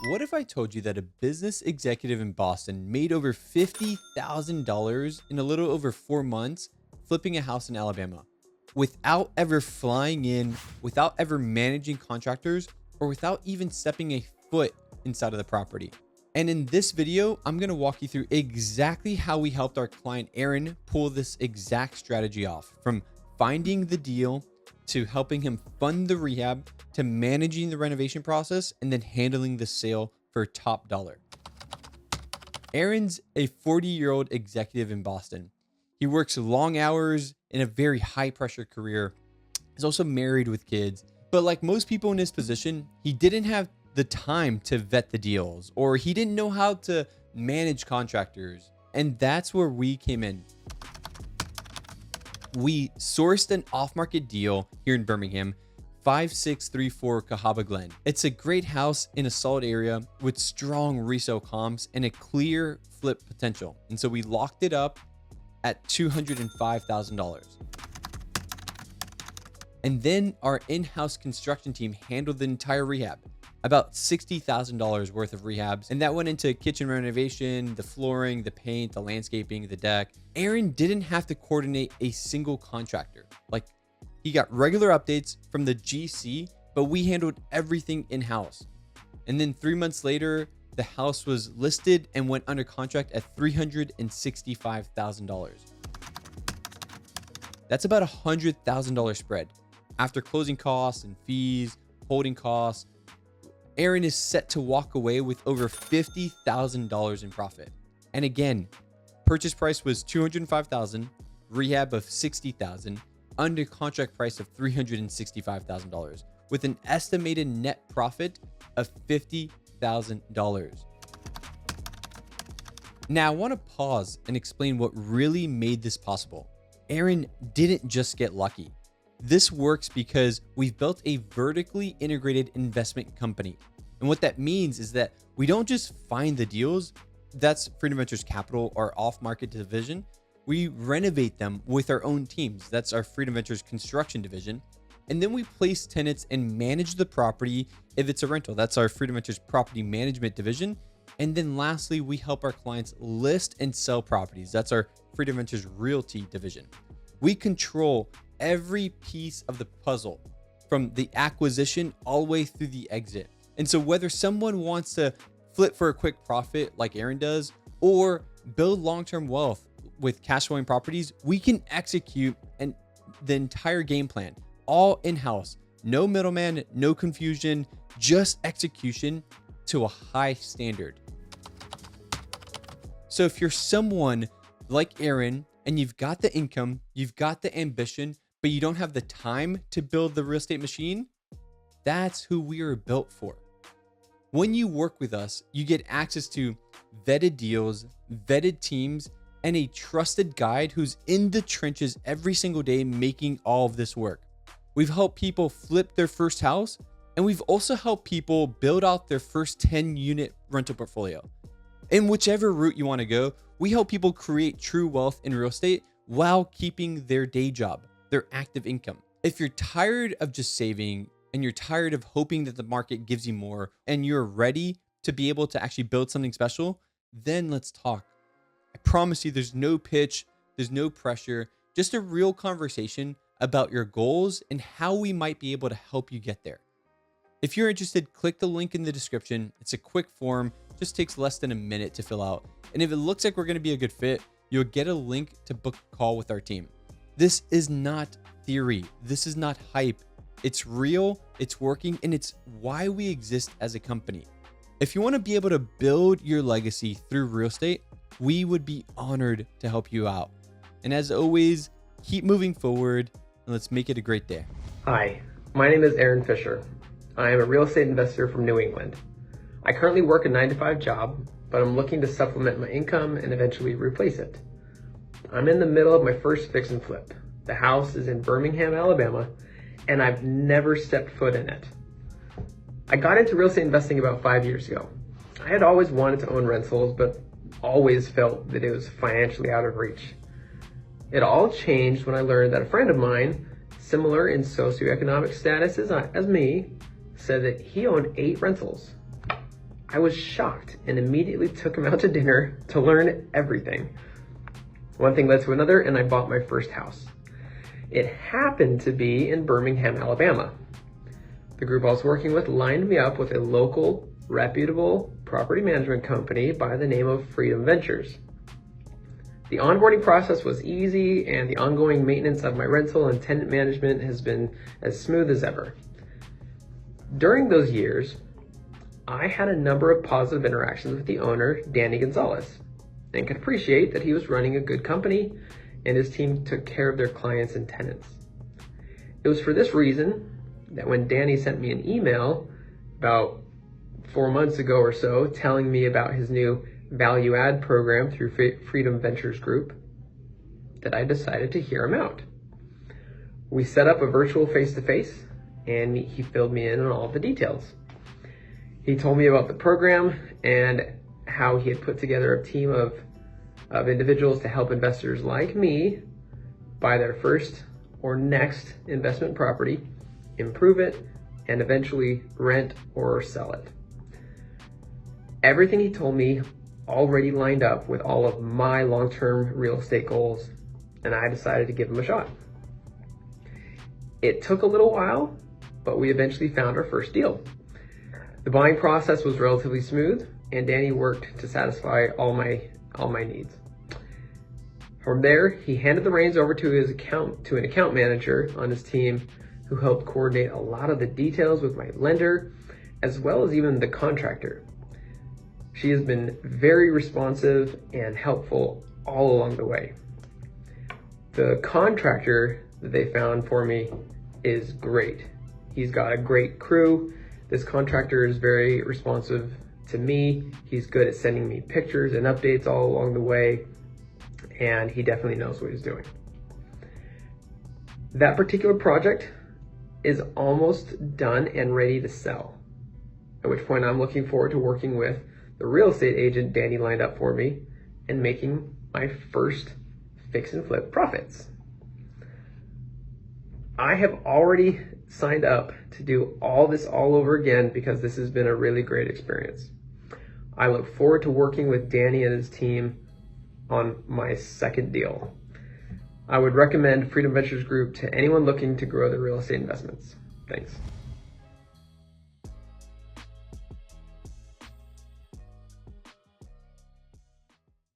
What if I told you that a business executive in Boston made over $50,000 in a little over 4 months flipping a house in Alabama without ever flying in, without ever managing contractors, or without even stepping a foot inside of the property? And in this video, I'm going to walk you through exactly how we helped our client Aaron pull this exact strategy off, from finding the deal to helping him fund the rehab, to managing the renovation process, and then handling the sale for top dollar. Aaron's a 40-year-old executive in Boston. He works long hours in a very high pressure career. He's also married with kids, but like most people in his position, he didn't have the time to vet the deals, or he didn't know how to manage contractors. And that's where we came in. We sourced an off-market deal here in Birmingham, 5634 Cahaba Glen. It's a great house in a solid area with strong resale comps and a clear flip potential. And so we locked it up at $205,000. And then our in-house construction team handled the entire rehab, about $60,000 worth of rehabs. And that went into kitchen renovation, the flooring, the paint, the landscaping, the deck. Aaron didn't have to coordinate a single contractor. Like, he got regular updates from the GC, but we handled everything in-house. And then 3 months later, the house was listed and went under contract at $365,000. That's about a $100,000 spread. After closing costs and fees, holding costs, Aaron is set to walk away with over $50,000 in profit. And again, purchase price was $205,000, rehab of $60,000, under contract price of $365,000, with an estimated net profit of $50,000. Now, I want to pause and explain what really made this possible. Aaron didn't just get lucky. This works because we've built a vertically integrated investment company. And what that means is that we don't just find the deals. That's Freedom Ventures Capital, our off-market division. We renovate them with our own teams. That's our Freedom Ventures construction division. And then we place tenants and manage the property if it's a rental. That's our Freedom Ventures property management division. And then lastly, we help our clients list and sell properties. That's our Freedom Ventures Realty division. We control every piece of the puzzle, from the acquisition all the way through the exit. And so whether someone wants to flip for a quick profit like Aaron does, or build long-term wealth with cash flowing properties, we can execute the entire game plan all in-house. No middleman, no confusion, just execution to a high standard. So if you're someone like Aaron and you've got the income, you've got the ambition, but you don't have the time to build the real estate machine, that's who we are built for. When you work with us, you get access to vetted deals, vetted teams, and a trusted guide who's in the trenches every single day making all of this work. We've helped people flip their first house, and we've also helped people build out their first 10-unit rental portfolio. In whichever route you want to go, we help people create true wealth in real estate while keeping their day job, their active income. If you're tired of just saving and you're tired of hoping that the market gives you more, and you're ready to be able to actually build something special, then let's talk. I promise you there's no pitch, there's no pressure, just a real conversation about your goals and how we might be able to help you get there. If you're interested, click the link in the description. It's a quick form, just takes less than a minute to fill out. And if it looks like we're going to be a good fit, you'll get a link to book a call with our team. This is not theory. This is not hype. It's real, it's working, and it's why we exist as a company. If you want to be able to build your legacy through real estate, we would be honored to help you out. And as always, keep moving forward and let's make it a great day. Hi, my name is Aaron Fisher. I am a real estate investor from New England. I currently work a 9-to-5 job, but I'm looking to supplement my income and eventually replace it. I'm in the middle of my first fix and flip. The house is in Birmingham, Alabama, and I've never stepped foot in it. I got into real estate investing about 5 years ago. I had always wanted to own rentals, but always felt that it was financially out of reach. It all changed when I learned that a friend of mine, similar in socioeconomic status as me, said that he owned 8 rentals. I was shocked and immediately took him out to dinner to learn everything. One thing led to another, and I bought my first house. It happened to be in Birmingham, Alabama. The group I was working with lined me up with a local, reputable property management company by the name of Freedom Ventures. The onboarding process was easy, and the ongoing maintenance of my rental and tenant management has been as smooth as ever. During those years, I had a number of positive interactions with the owner, Danny Gonzalez, and could appreciate that he was running a good company and his team took care of their clients and tenants. It was for this reason that when Danny sent me an email about 4 months ago or so telling me about his new value add program through Freedom Ventures Group, that I decided to hear him out. We set up a virtual face-to-face and he filled me in on all the details. He told me about the program and how he had put together a team of individuals to help investors like me buy their first or next investment property, improve it, and eventually rent or sell it. Everything he told me already lined up with all of my long-term real estate goals, and I decided to give him a shot. It took a little while, but we eventually found our first deal. The buying process was relatively smooth, and Danny worked to satisfy all my needs. From there, he handed the reins over to an account manager on his team who helped coordinate a lot of the details with my lender, as well as even the contractor. She has been very responsive and helpful all along the way. The contractor that they found for me is great. He's got a great crew. This contractor is very responsive to me. He's good at sending me pictures and updates all along the way, and he definitely knows what he's doing. That particular project is almost done and ready to sell, at which point I'm looking forward to working with the real estate agent Danny lined up for me and making my first fix and flip profits. I have already signed up to do all this all over again because this has been a really great experience. I look forward to working with Danny and his team on my second deal. I would recommend Freedom Ventures Group to anyone looking to grow their real estate investments. Thanks.